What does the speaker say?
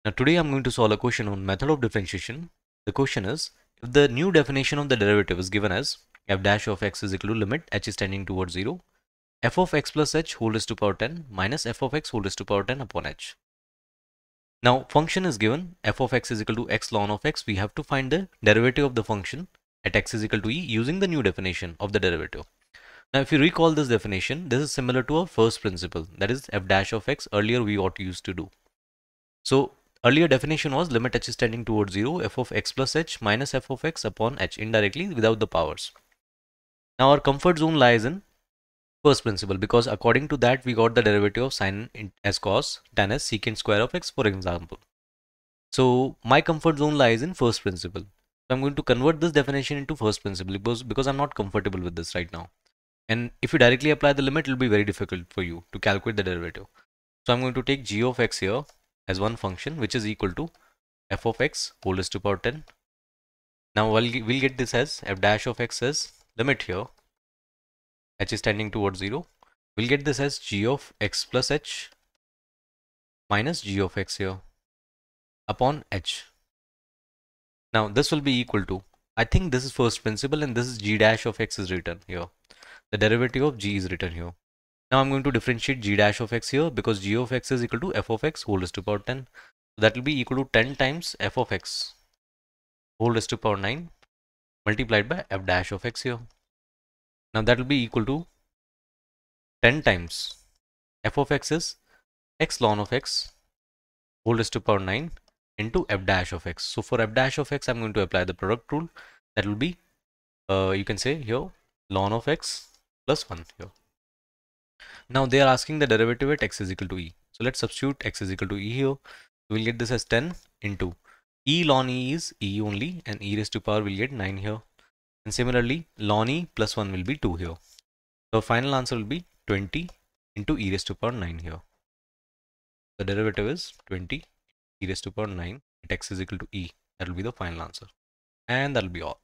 Now today I'm going to solve a question on method of differentiation. The question is, if the new definition of the derivative is given as f dash of x is equal to limit h is tending towards 0, f of x plus h whole raised to power 10 minus f of x whole raised to power 10 upon h. Now function is given f of x is equal to x ln of x. We have to find the derivative of the function at x is equal to e using the new definition of the derivative. Now if you recall this definition, this is similar to our first principle, that is f dash of x. Earlier we what used to do. So earlier definition was limit h is tending towards 0, f of x plus h minus f of x upon h, indirectly without the powers. Now our comfort zone lies in first principle, because according to that we got the derivative of sin as cos tan as secant square of x, for example. So my comfort zone lies in first principle. So I'm going to convert this definition into first principle because I'm not comfortable with this right now. And if you directly apply the limit, it will be very difficult for you to calculate the derivative. So I'm going to take g of x here as one function, which is equal to f of x whole raised to power 10. Now we'll get this as f dash of x as limit here, h is tending towards 0. We'll get this as g of x plus h minus g of x here upon h. Now this will be equal to, I think this is first principle and this is g dash of x is written here. The derivative of g is written here. Now I'm going to differentiate g dash of x here, because g of x is equal to f of x whole raised to power 10. So that will be equal to 10 times f of x whole raised to power 9 multiplied by f dash of x here. Now that will be equal to 10 times f of x is x ln of x whole raised to power 9 into f dash of x. So for f dash of x, I'm going to apply the product rule. That will be, you can say here, ln of x plus 1 here. Now they are asking the derivative at x is equal to e. So let's substitute x is equal to e here. We'll get this as 10 into e ln e is e only, and e raised to power will get 9 here. And similarly, ln e plus 1 will be 2 here. So final answer will be 20 into e raised to power 9 here. The derivative is 20 e raised to power 9 at x is equal to e. That will be the final answer. And that will be all.